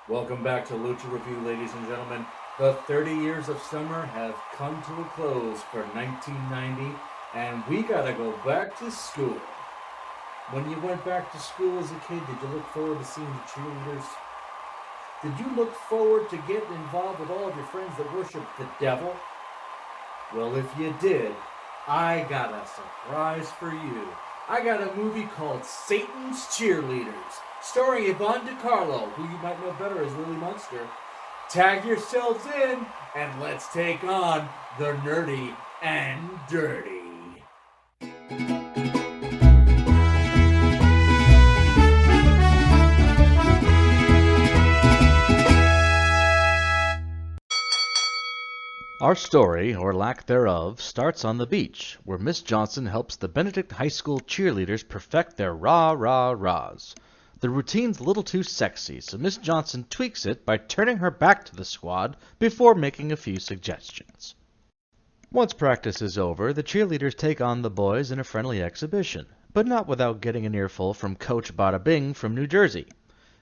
Welcome back to Lucha Review, ladies and gentlemen. The 30 years of summer have come to a close for 1990, and we gotta go back to school. When you went back to school as a kid, did you look forward to seeing the cheerleaders? Did you look forward to getting involved with all of your friends that worship the devil? Well, if you did, I got a surprise for you. I got a movie called Satan's Cheerleaders, starring Yvonne DiCarlo, who you might know better as Lily Munster. Tag yourselves in, and let's take on the nerdy and dirty. Our story, or lack thereof, starts on the beach, where Miss Johnson helps the Benedict High School cheerleaders perfect their rah-rah-rahs. The routine's a little too sexy, so Miss Johnson tweaks it by turning her back to the squad before making a few suggestions. Once practice is over, the cheerleaders take on the boys in a friendly exhibition, but not without getting an earful from Coach Bada Bing from New Jersey.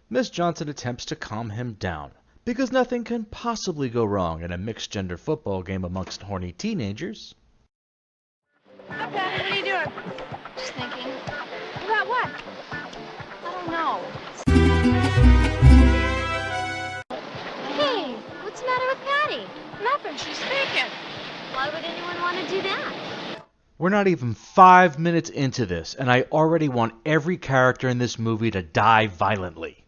Miss Johnson attempts to calm him down, because nothing can possibly go wrong in a mixed-gender football game amongst horny teenagers. Hi, Patty. What are you doing? Just thinking. About what? I don't know. Hey, what's the matter with Patty? Nothing. She's thinking. Why would anyone want to do that? We're not even 5 minutes into this, and I already want every character in this movie to die violently.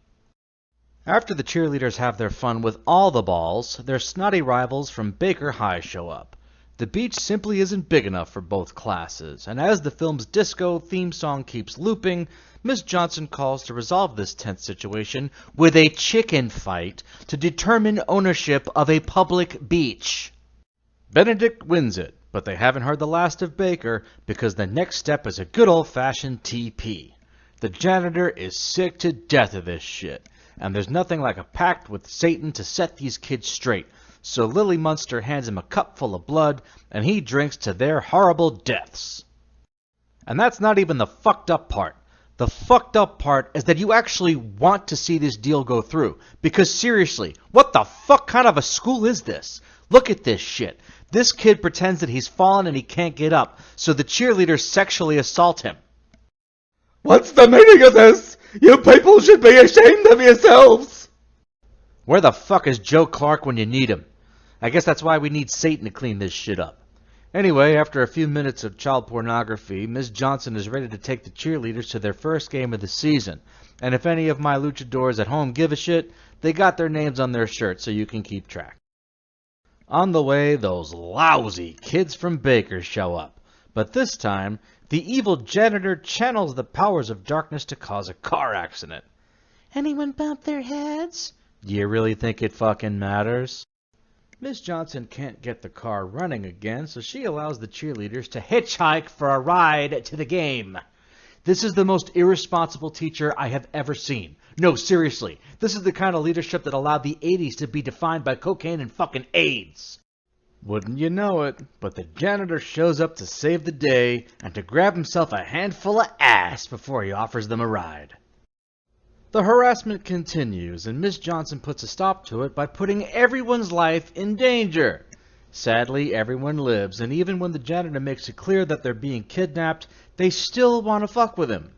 After the cheerleaders have their fun with all the balls, their snotty rivals from Baker High show up. The beach simply isn't big enough for both classes, and as the film's disco theme song keeps looping, Miss Johnson calls to resolve this tense situation with a chicken fight to determine ownership of a public beach. Benedict wins it, but they haven't heard the last of Baker because the next step is a good old-fashioned TP. The janitor is sick to death of this shit, and there's nothing like a pact with Satan to set these kids straight, so Lily Munster hands him a cup full of blood, and he drinks to their horrible deaths. And that's not even the fucked up part. The fucked up part is that you actually want to see this deal go through, because seriously, what the fuck kind of a school is this? Look at this shit. This kid pretends that he's fallen and he can't get up, so the cheerleaders sexually assault him. What's the meaning of this? You people should be ashamed of yourselves! Where the fuck is Joe Clark when you need him? I guess that's why we need Satan to clean this shit up. Anyway, after a few minutes of child pornography, Miss Johnson is ready to take the cheerleaders to their first game of the season. And if any of my luchadors at home give a shit, they got their names on their shirts so you can keep track. On the way, those lousy kids from Baker show up. But this time, the evil janitor channels the powers of darkness to cause a car accident. Anyone bump their heads? Do you really think it fucking matters? Miss Johnson can't get the car running again, so she allows the cheerleaders to hitchhike for a ride to the game. This is the most irresponsible teacher I have ever seen. No, seriously, this is the kind of leadership that allowed the 80s to be defined by cocaine and fucking AIDS. Wouldn't you know it, but the janitor shows up to save the day and to grab himself a handful of ass before he offers them a ride. The harassment continues, and Miss Johnson puts a stop to it by putting everyone's life in danger. Sadly, everyone lives, and even when the janitor makes it clear that they're being kidnapped, they still want to fuck with him.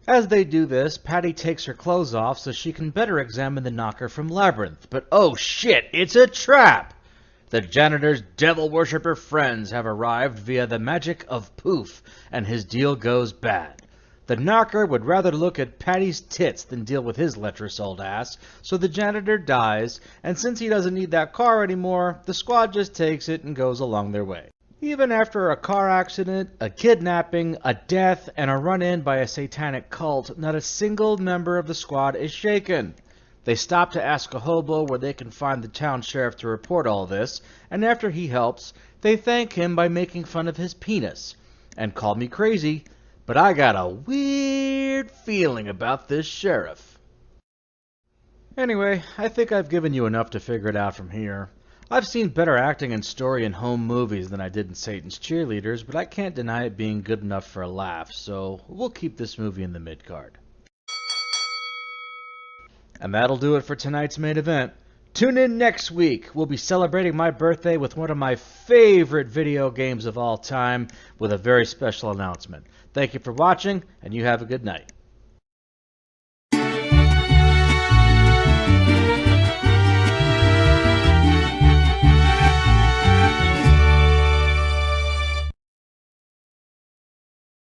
As they do this, Patty takes her clothes off so she can better examine the knocker from Labyrinth, but oh shit, it's a trap! The janitor's devil worshipper friends have arrived via the magic of Poof, and his deal goes bad. The knocker would rather look at Patty's tits than deal with his lecherous old ass, so the janitor dies, and since he doesn't need that car anymore, the squad just takes it and goes along their way. Even after a car accident, a kidnapping, a death, and a run-in by a satanic cult, not a single member of the squad is shaken. They stop to ask a hobo where they can find the town sheriff to report all this, and after he helps, they thank him by making fun of his penis. And call me crazy, but I got a weird feeling about this sheriff. Anyway, I think I've given you enough to figure it out from here. I've seen better acting and story in home movies than I did in Satan's Cheerleaders, but I can't deny it being good enough for a laugh, so we'll keep this movie in the mid-card. And that'll do it for tonight's main event. Tune in next week. We'll be celebrating my birthday with one of my favorite video games of all time with a very special announcement. Thank you for watching, and you have a good night.